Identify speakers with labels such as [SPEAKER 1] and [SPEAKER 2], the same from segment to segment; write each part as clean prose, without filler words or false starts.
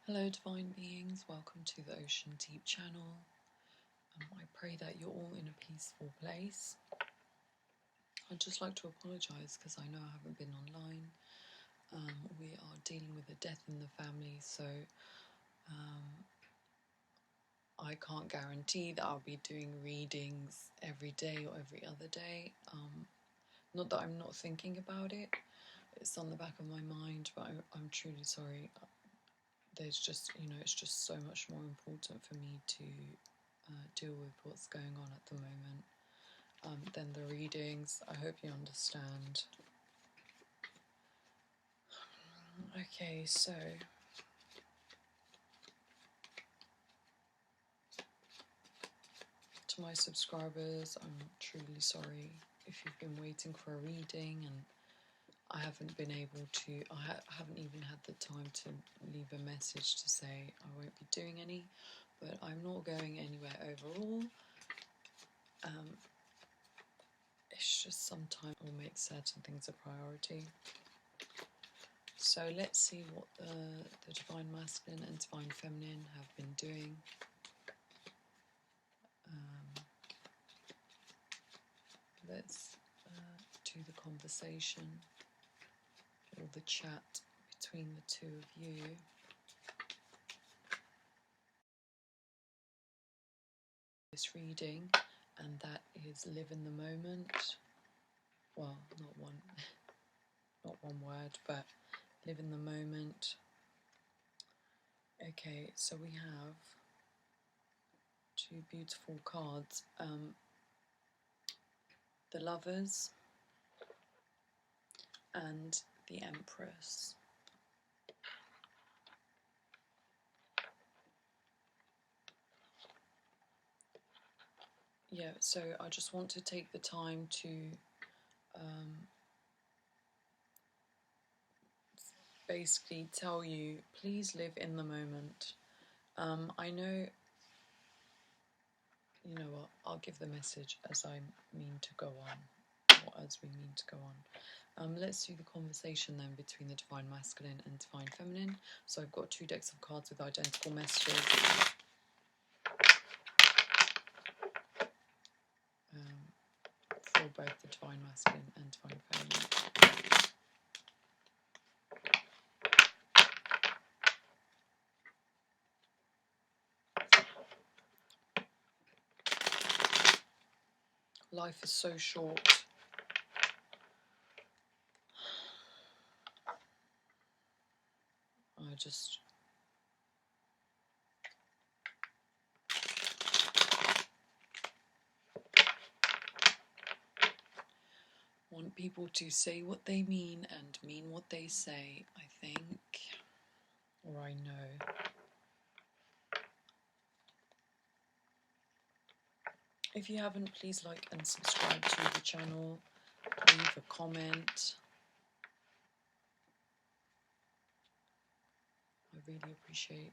[SPEAKER 1] Hello divine beings, welcome to the Ocean Deep channel. I pray that you're all in a peaceful place. I'd just like to apologise because I know I haven't been online. We are dealing with a death in the family, so I can't guarantee that I'll be doing readings every day or every other day. Not that I'm not thinking about it, it's on the back of my mind, but I'm truly sorry. There's just, it's just so much more important for me to deal with what's going on at the moment than the readings. I hope you understand. Okay, so to my subscribers, I'm truly sorry if you've been waiting for a reading and I haven't been able to, I haven't even had the time to leave a message to say I won't be doing any, but I'm not going anywhere overall. It's just sometimes we'll make certain things a priority. So let's see what the Divine Masculine and Divine Feminine have been doing. Let's do the conversation, or the chat between the two of you. This reading, and that is live in the moment. Well, not one word, but live in the moment. Okay, so we have two beautiful cards. The Lovers and the Empress. Yeah, so I just want to take the time to basically tell you, please live in the moment. I know, you know what, I'll give the message as I mean to go on, or as we mean to go on. Let's do the conversation then between the Divine Masculine and Divine Feminine. So I've got two decks of cards with identical messages. For both the Divine Masculine and Divine Feminine. Life is so short. I just want people to say what they mean and mean what they say, I think, or I know. If you haven't, please like and subscribe to the channel, leave a comment. I really appreciate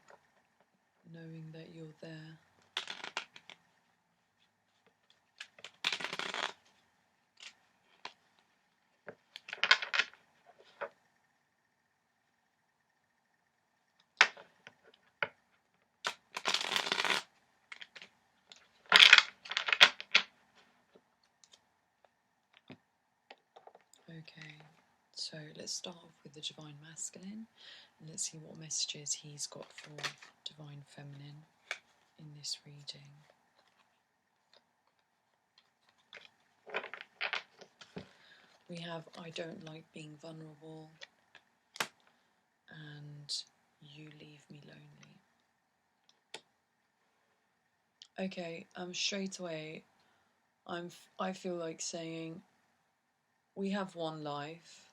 [SPEAKER 1] knowing that you're there. Okay, so let's start off with the Divine Masculine and let's see what messages he's got for Divine Feminine in this reading. We have I don't like being vulnerable and you leave me lonely. Okay, straight away I feel like saying we have one life.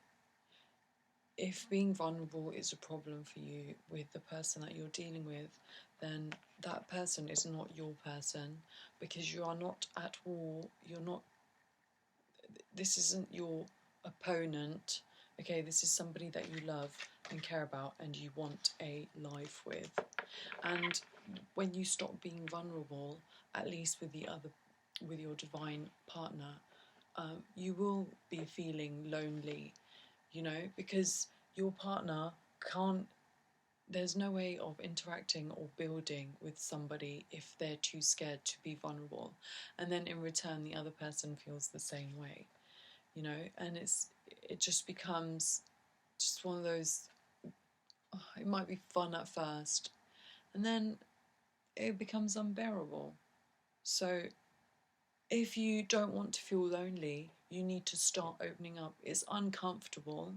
[SPEAKER 1] If being vulnerable is a problem for you with the person that you're dealing with, then that person is not your person, because you are not at war. This isn't your opponent, okay? This is somebody that you love and care about and you want a life with. And when you stop being vulnerable, at least with your divine partner, you will be feeling lonely, because your partner can't there's no way of interacting or building with somebody if they're too scared to be vulnerable, and then in return the other person feels the same way, you know. And it just becomes just one of those, it might be fun at first and then it becomes unbearable. So if you don't want to feel lonely, you need to start opening up. It's uncomfortable,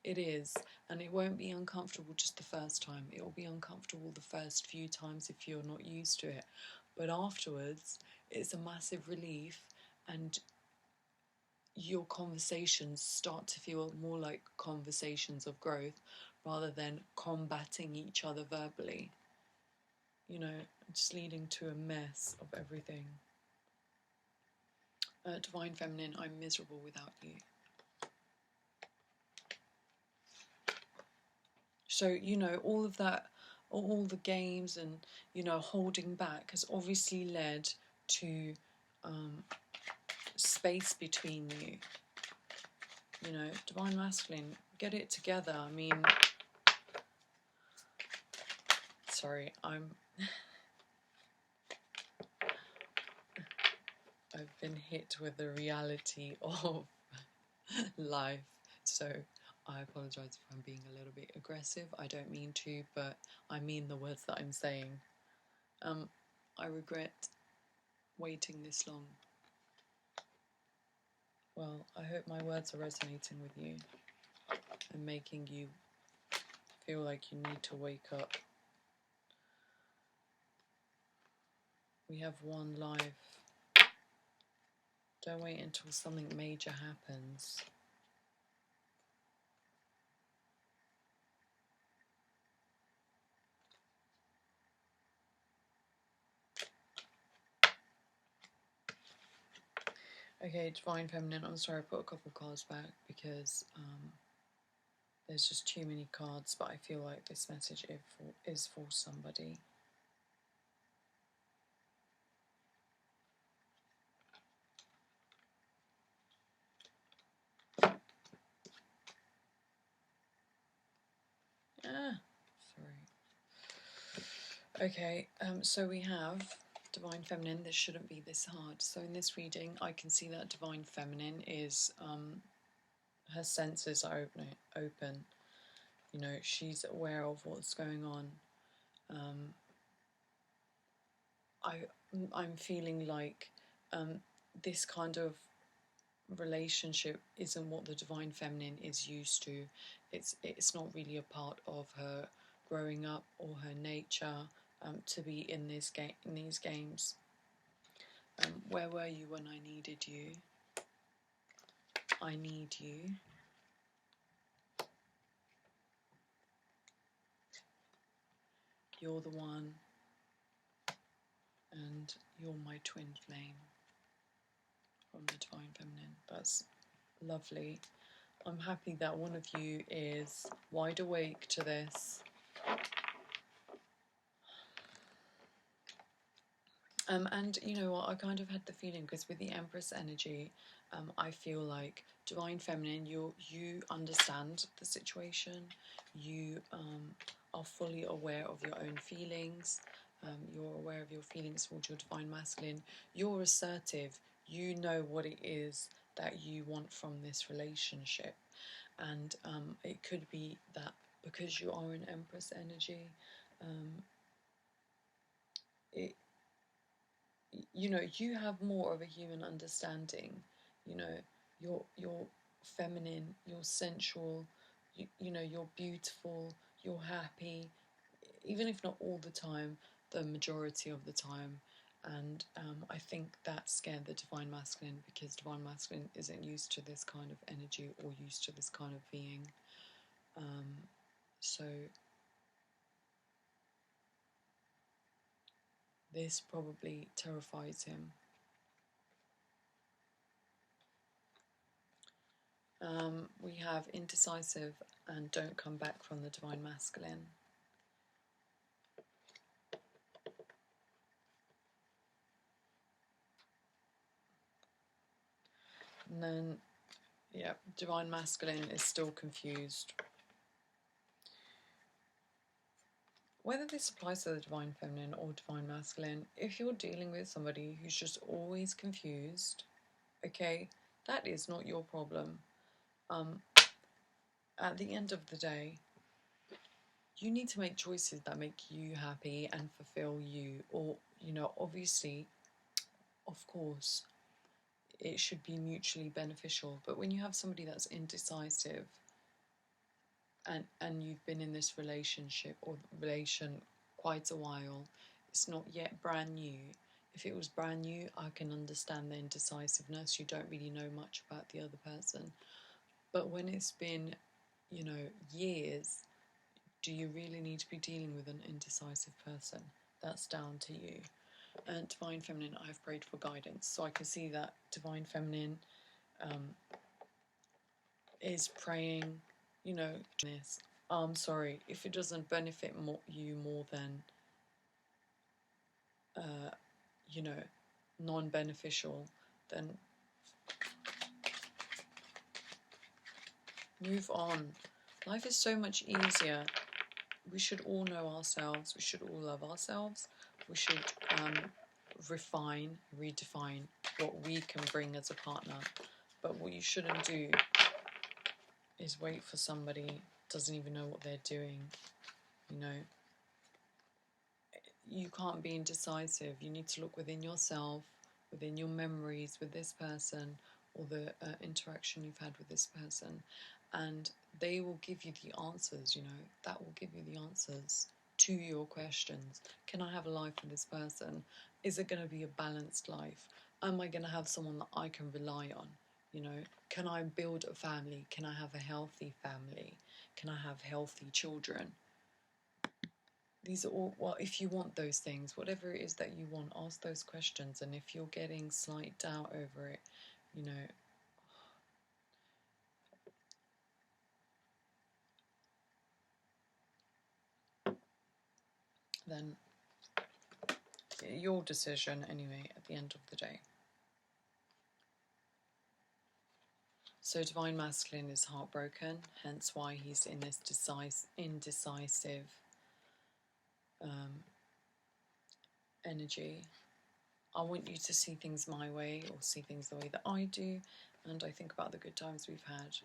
[SPEAKER 1] it is, and it won't be uncomfortable just the first time. It will be uncomfortable the first few times if you're not used to it. But afterwards, it's a massive relief, and your conversations start to feel more like conversations of growth rather than combating each other verbally. You know, just leading to a mess of everything. Divine Feminine, I'm miserable without you. So, you know, all of that, all the games and, you know, holding back has obviously led to space between you. You know, Divine Masculine, get it together. I mean, sorry, I've been hit with the reality of life, so I apologise if I'm being a little bit aggressive. I don't mean to, but I mean the words that I'm saying. I regret waiting this long. Well, I hope my words are resonating with you and making you feel like you need to wake up. We have one life. Don't wait until something major happens. Okay, Divine Feminine, I'm sorry I put a couple cards back because there's just too many cards, but I feel like this message is for somebody. Sorry. Okay, so we have Divine Feminine. This shouldn't be this hard. So in this reading, I can see that Divine Feminine is, her senses are open. You know, she's aware of what's going on. I'm feeling like this kind of relationship isn't what the Divine Feminine is used to. It's not really a part of her growing up or her nature to be in these games. Where were you when I needed you? I need you. You're the one, and you're my twin flame. From the Divine Feminine. That's lovely. I'm happy that one of you is wide awake to this. And you know what, I kind of had the feeling, because with the Empress energy, I feel like Divine Feminine, you understand the situation, you are fully aware of your own feelings, you're aware of your feelings towards your Divine Masculine, you're assertive, you know what it is that you want from this relationship. And it could be that because you are an Empress energy, you know, you have more of a human understanding. You know, you're feminine, you're sensual, you know, you're beautiful, you're happy, even if not all the time, the majority of the time. And I think that scared the Divine Masculine, because Divine Masculine isn't used to this kind of energy or used to this kind of being. So this probably terrifies him. We have indecisive and don't come back from the Divine Masculine. And then, yeah, Divine Masculine is still confused. whether this applies to the divine feminine or divine masculine, if you're dealing with somebody who's just always confused, okay, that is not your problem. At the end of the day, you need to make choices that make you happy and fulfill you. Or, you know, obviously, of course, it should be mutually beneficial. But when you have somebody that's indecisive, and you've been in this relationship or relation quite a while, it's not yet brand new. If it was brand new, I can understand the indecisiveness. You don't really know much about the other person. But when it's been, you know, years, do you really need to be dealing with an indecisive person? That's down to you. And divine feminine, I've prayed for guidance. So I can see that divine feminine is praying, you know, this. I'm sorry, if it doesn't benefit you more than, you know, non-beneficial, then move on. Life is so much easier. We should all know ourselves. We should all love ourselves. We should refine, redefine what we can bring as a partner. But what you shouldn't do is wait for somebody who doesn't even know what they're doing, you know. You can't be indecisive. You need to look within yourself, within your memories with this person, or the interaction you've had with this person, and they will give you the answers, you know. That will give you the answers to your questions. Can I have a life with this person? Is it going to be a balanced life? Am I going to have someone that I can rely on? You know, can I build a family? Can I have a healthy family? Can I have healthy children? These are all, well, if you want those things, whatever it is that you want, ask those questions. And if you're getting slight doubt over it, you know, then your decision anyway at the end of the day. So divine masculine is heartbroken, hence why he's in this indecisive energy. I want you to see things my way, or see things the way that I do, and I think about the good times we've had.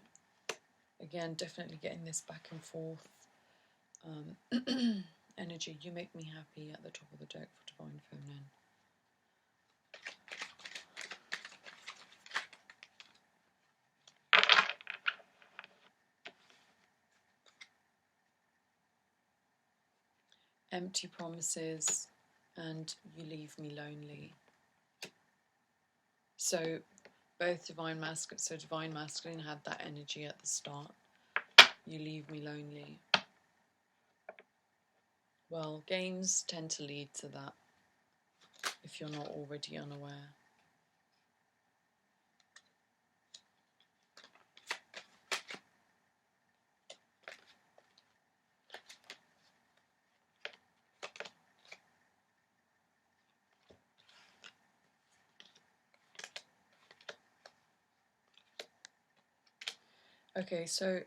[SPEAKER 1] Again, definitely getting this back and forth energy. You make me happy at the top of the deck for divine feminine. Empty promises, and you leave me lonely. So both divine masculine had that energy at the start. You leave me lonely. Well, games tend to lead to that, if you're not already unaware. Okay, so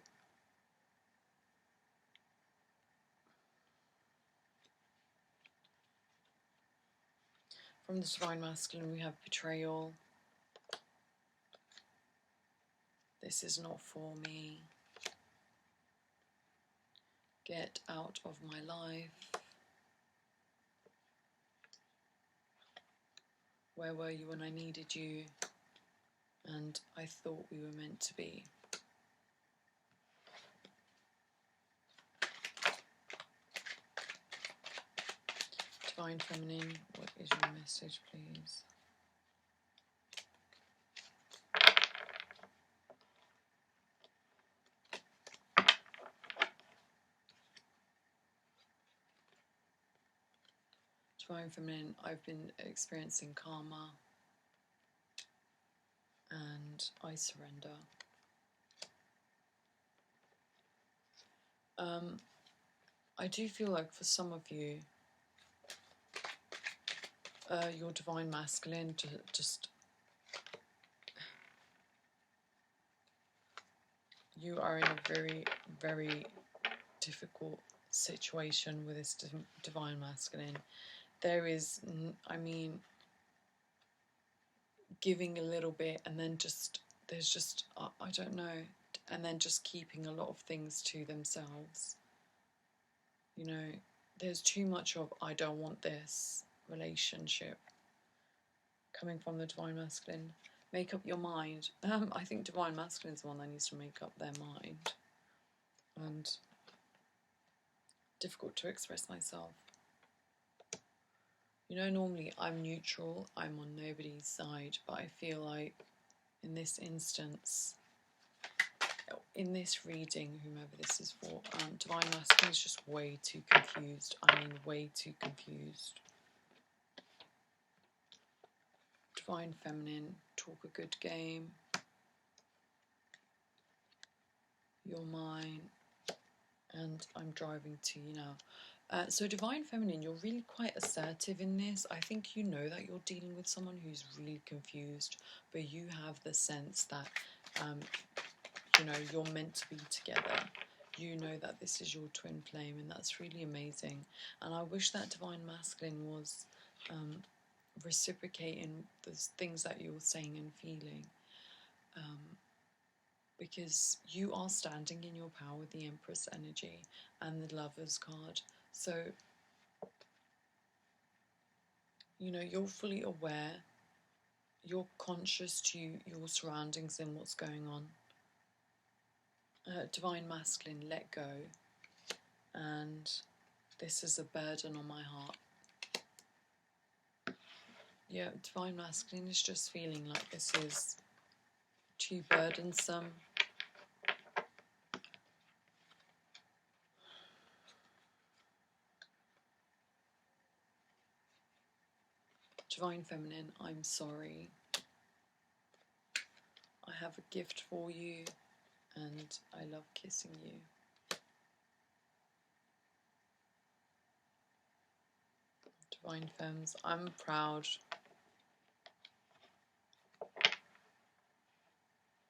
[SPEAKER 1] from the divine masculine we have betrayal. This is not for me. Get out of my life. Where were you when I needed you? And I thought we were meant to be. Divine feminine, what is your message, please? Divine feminine, I've been experiencing karma, and I surrender. I do feel like for some of you, your divine masculine just you are in a very, very difficult situation with this divine masculine. There is, I mean, giving a little bit and then just, there's just, I don't know, and then just keeping a lot of things to themselves. You know, there's too much of, I don't want this relationship coming from the divine masculine. Make up your mind. I think divine masculine is the one that needs to make up their mind. And difficult to express myself. You know, normally I'm neutral, I'm on nobody's side, but I feel like in this instance, in this reading, whomever this is for, divine masculine is just way too confused. I mean, way too confused. Divine feminine, talk a good game. You're mine. And I'm driving to you now. So divine feminine, you're really quite assertive in this. I think you know that you're dealing with someone who's really confused, but you have the sense that, you know, you're meant to be together. You know that this is your twin flame, and that's really amazing. And I wish that divine masculine was reciprocating the things that you're saying and feeling. Because you are standing in your power with the Empress energy and the Lover's card. So, you know, you're fully aware, you're conscious to your surroundings and what's going on. Divine masculine, let go. And this is a burden on my heart. Yeah, divine masculine is just feeling like this is too burdensome. Divine feminine, I'm sorry. I have a gift for you, and I love kissing you. Divine femmes, I'm proud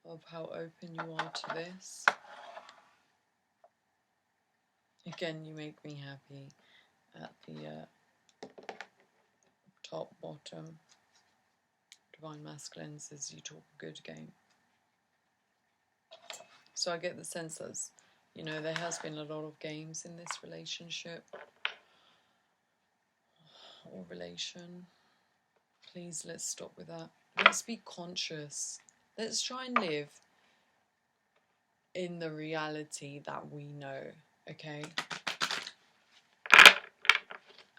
[SPEAKER 1] of how open you are to this. Again, you make me happy at the top, bottom. Divine masculine says you talk a good game. So I get the sense that, you know, there has been a lot of games in this relationship or relation. Please, let's stop with that. Let's be conscious. Let's try and live in the reality that we know, okay?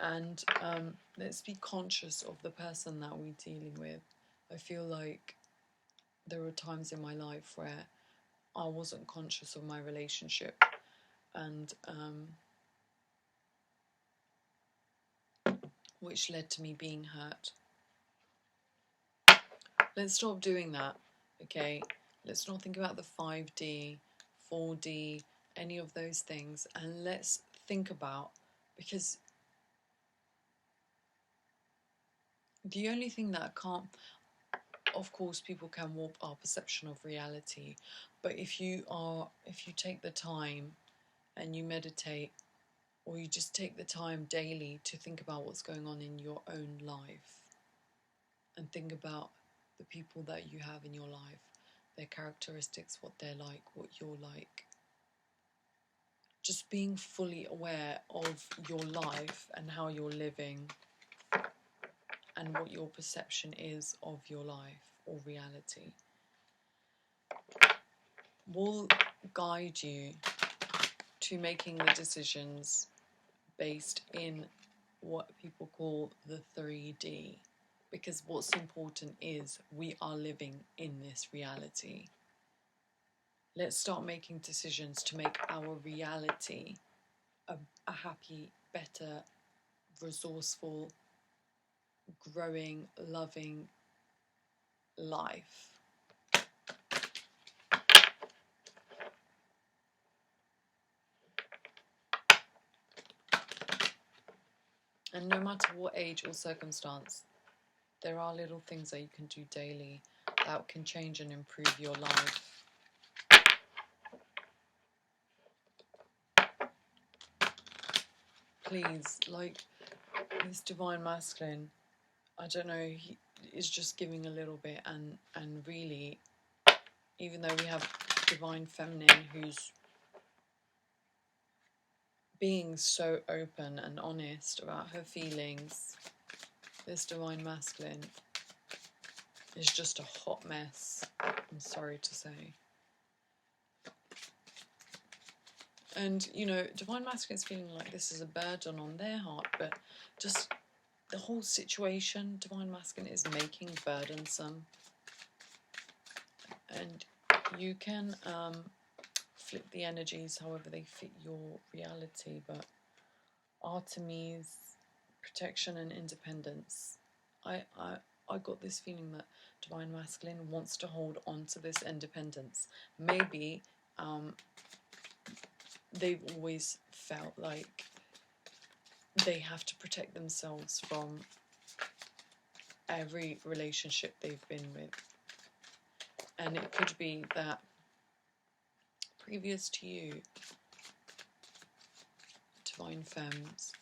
[SPEAKER 1] And let's be conscious of the person that we're dealing with. I feel like there were times in my life where I wasn't conscious of my relationship, and which led to me being hurt. Let's stop doing that, okay? Let's not think about the 5D, 4D, any of those things, and let's think about, because the only thing that can't, of course, people can warp our perception of reality, but if you take the time and you meditate, or you just take the time daily to think about what's going on in your own life, and think about the people that you have in your life, their characteristics, what they're like, what you're like. Just being fully aware of your life and how you're living and what your perception is of your life or reality will guide you to making the decisions based in what people call the 3D. Because what's important is we are living in this reality. Let's start making decisions to make our reality a happy, better, resourceful, growing, loving life. And no matter what age or circumstance, there are little things that you can do daily that can change and improve your life. please, like, this divine masculine, I don't know, he is just giving a little bit, and really, even though we have divine feminine who's being so open and honest about her feelings, this divine masculine is just a hot mess, I'm sorry to say. And, you know, divine masculine's feeling like this is a burden on their heart, but just the whole situation, divine masculine is making burdensome. And you can flip the energies however they fit your reality, but Artemis, protection and independence. I got this feeling that divine masculine wants to hold on to this independence. Maybe they've always felt like they have to protect themselves from every relationship they've been with. And it could be that previous to you, divine femmes,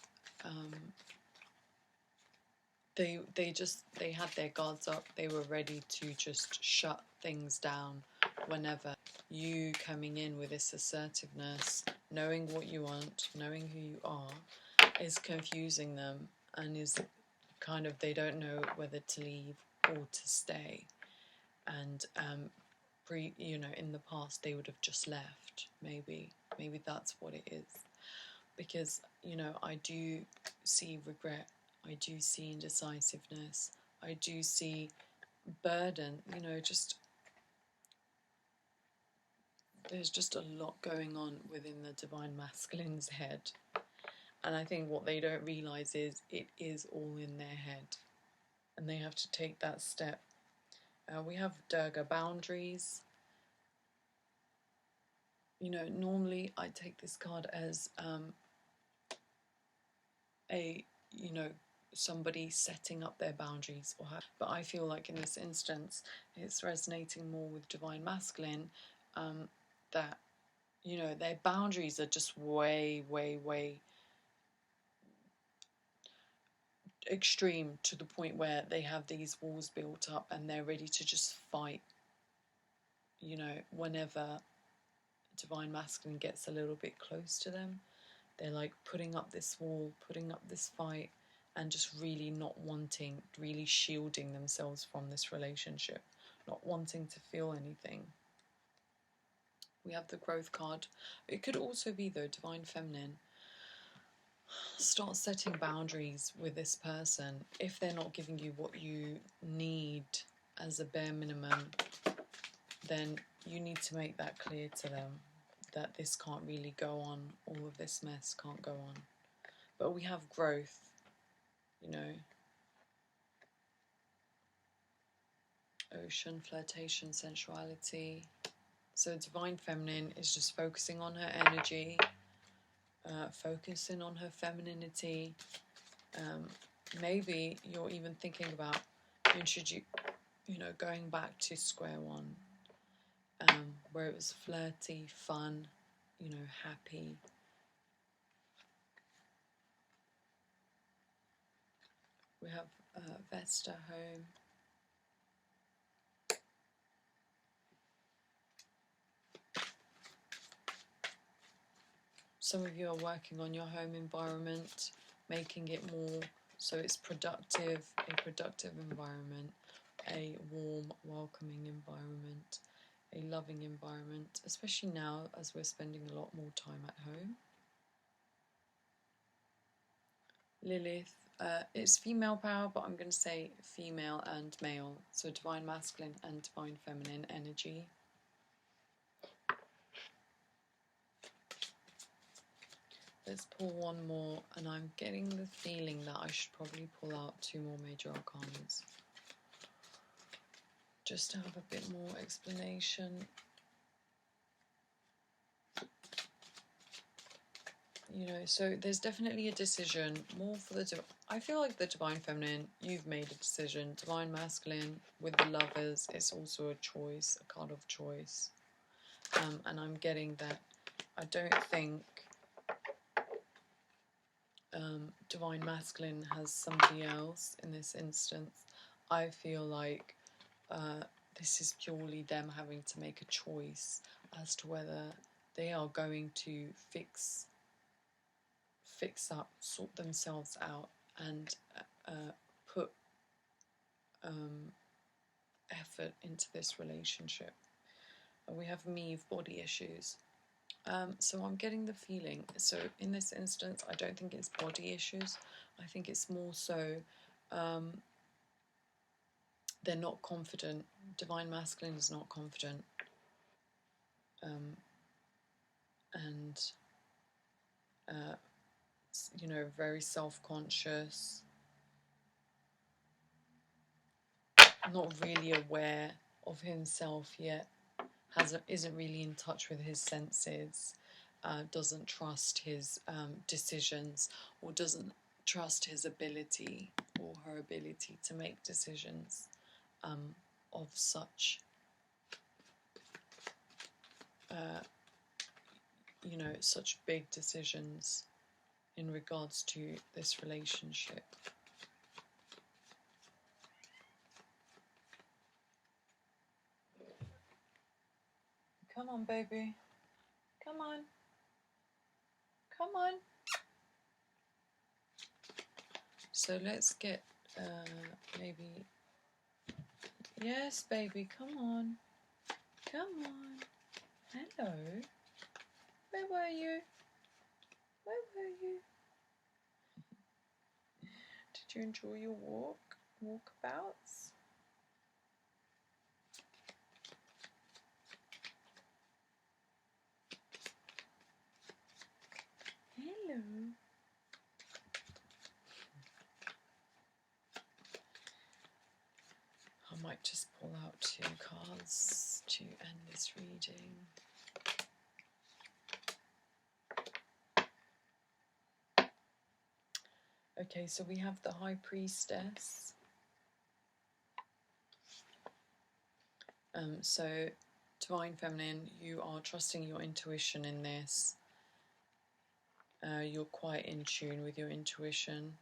[SPEAKER 1] they had their guards up. They were ready to just shut things down whenever you coming in with this assertiveness, knowing what you want, knowing who you are, is confusing them, and is kind of, they don't know whether to leave or to stay. And you know, in the past they would have just left. Maybe that's what it is. Because, you know, I do see regret, I do see indecisiveness, I do see burden, you know, just there's just a lot going on within the divine masculine's head. And I think what they don't realise is it is all in their head, and they have to take that step. We have Durga, boundaries. You know, normally I take this card as you know, somebody setting up their boundaries, but I feel like in this instance it's resonating more with divine masculine, that, you know, their boundaries are just way extreme, to the point where they have these walls built up and they're ready to just fight. You know, whenever divine masculine gets a little bit close to them, they're like putting up this wall, putting up this fight, and just really not wanting, really shielding themselves from this relationship, not wanting to feel anything. We have the growth card. It could also be, though, divine feminine. Start setting boundaries with this person. If they're not giving you what you need as a bare minimum, then you need to make that clear to them, that this can't really go on, all of this mess can't go on. But we have growth, you know. Ocean, flirtation, sensuality. So divine feminine is just focusing on her energy, focusing on her femininity. Maybe you're even thinking about going back to square one, where it was flirty, fun, you know, happy. We have Vesta, home. Some of you are working on your home environment, making it more so it's productive, a productive environment, a warm, welcoming environment, a loving environment, especially now as we're spending a lot more time at home. Lilith, it's female power, but I'm going to say female and male, so divine masculine and divine feminine energy. Let's pull one more, and I'm getting the feeling that I should probably pull out 2 more major arcanas, just to have a bit more explanation. You know, so there's definitely a decision, more for the... I feel like the divine feminine, you've made a decision. Divine masculine, with the lovers, it's also a choice, a card of choice. And I'm getting that I don't think divine masculine has somebody else in this instance, I feel like this is purely them having to make a choice as to whether they are going to fix up, sort themselves out, and put effort into this relationship. And we have me of body issues. So I'm getting the feeling, so in this instance, I don't think it's body issues. I think it's more so they're not confident. Divine masculine is not confident. And, you know, very self-conscious, not really aware of himself yet, isn't really in touch with his senses, doesn't trust his decisions, or doesn't trust his ability or her ability to make decisions of such, you know, such big decisions in regards to this relationship. Come on, baby. Come on. Come on. So let's get maybe... Yes, baby, come on. Come on. Hello. Where were you? Where were you? Did you enjoy your walkabouts? Hello. I might just pull out 2 cards to end this reading. Okay, so we have the High Priestess. So, Divine Feminine, you are trusting your intuition in this. You're quite in tune with your intuition,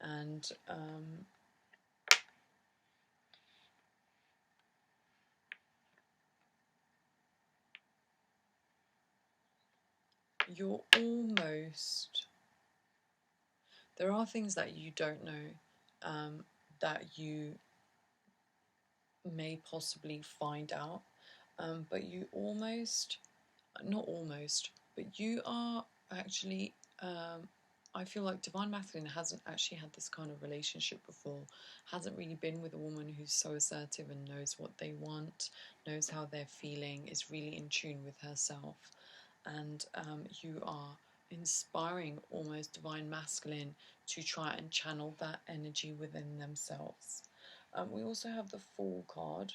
[SPEAKER 1] and you're almost... There are things that you don't know that you may possibly find out, but you almost, not almost, but you are actually, I feel like Divine Masculine hasn't actually had this kind of relationship before, hasn't really been with a woman who's so assertive and knows what they want, knows how they're feeling, is really in tune with herself. And you are inspiring almost Divine Masculine to try and channel that energy within themselves. We also have the Fool card,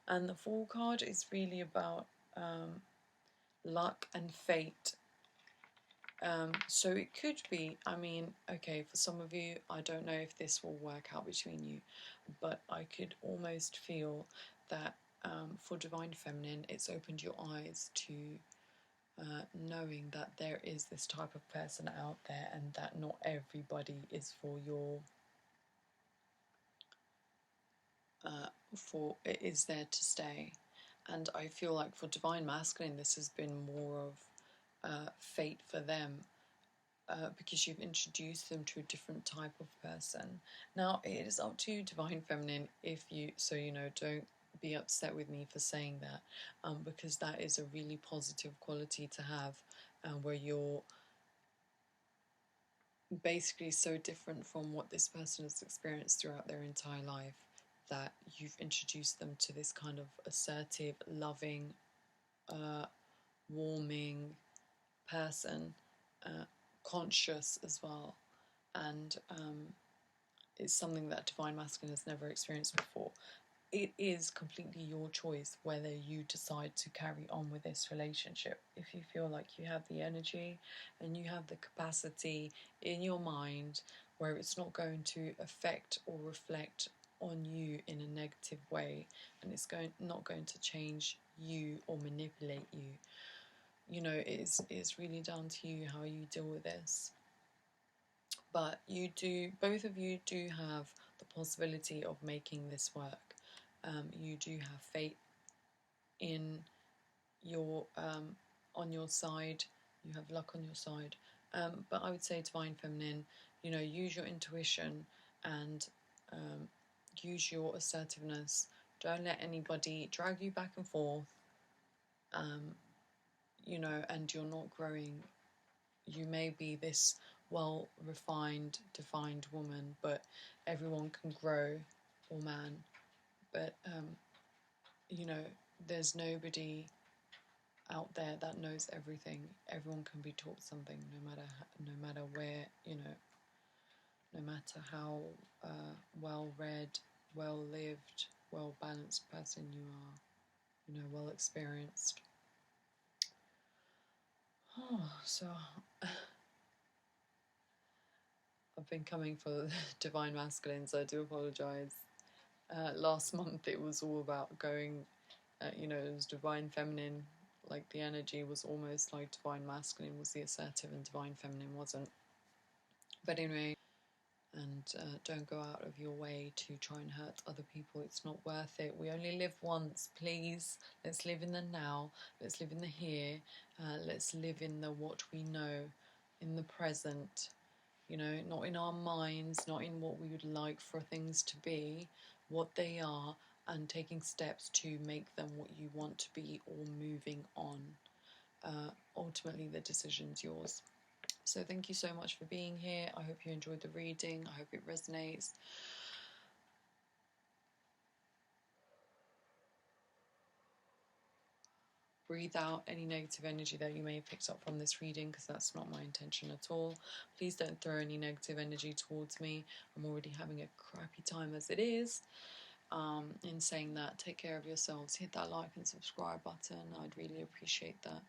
[SPEAKER 1] and the Fool card is really about luck and fate. So it could be, I mean, okay, for some of you, I don't know if this will work out between you, but I could almost feel that for Divine Feminine, it's opened your eyes to knowing that there is this type of person out there, and that not everybody is for your... it is there to stay. And I feel like for Divine Masculine, this has been more of fate for them, because you've introduced them to a different type of person. Now, it is up to Divine Feminine if you... So, you know, don't be upset with me for saying that, because that is a really positive quality to have, where you're basically so different from what this person has experienced throughout their entire life, that you've introduced them to this kind of assertive, loving, warming person, conscious as well, and it's something that Divine Masculine has never experienced before. It is completely your choice whether you decide to carry on with this relationship. If you feel like you have the energy and you have the capacity in your mind where it's not going to affect or reflect on you in a negative way, and it's not going to change you or manipulate you, you know, it's really down to you how you deal with this. But both of you do have the possibility of making this work. You do have fate in your on your side. You have luck on your side. But I would say, Divine Feminine, you know, use your intuition and use your assertiveness. Don't let anybody drag you back and forth. You know, and you're not growing. You may be this well-refined, defined woman, but everyone can grow, or man. But you know, there's nobody out there that knows everything. Everyone can be taught something, no matter where, you know, no matter how well read, well lived, well balanced person you are, you know, well experienced. So I've been coming for divine masculine, so I do apologise. Last month it was all about going, you know, it was divine feminine, like the energy was almost like divine masculine was the assertive and divine feminine wasn't. But anyway, and don't go out of your way to try and hurt other people. It's not worth it. We only live once, please. Let's live in the now. Let's live in the here. Let's live in the what we know, in the present. You know, not in our minds, not in what we would like for things to be, what they are, and taking steps to make them what you want to be, or moving on. Ultimately, the decision's yours. So thank you so much for being here. I hope you enjoyed the reading. I hope it resonates. Breathe out any negative energy that you may have picked up from this reading, because that's not my intention at all. Please don't throw any negative energy towards me. I'm already having a crappy time as it is. In saying that, take care of yourselves. Hit that like and subscribe button. I'd really appreciate that.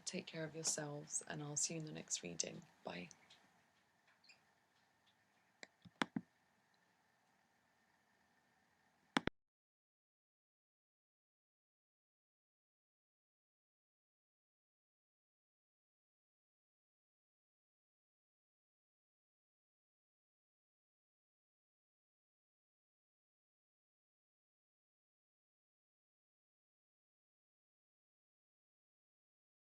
[SPEAKER 1] Take care of yourselves, and I'll see you in the next reading. Bye.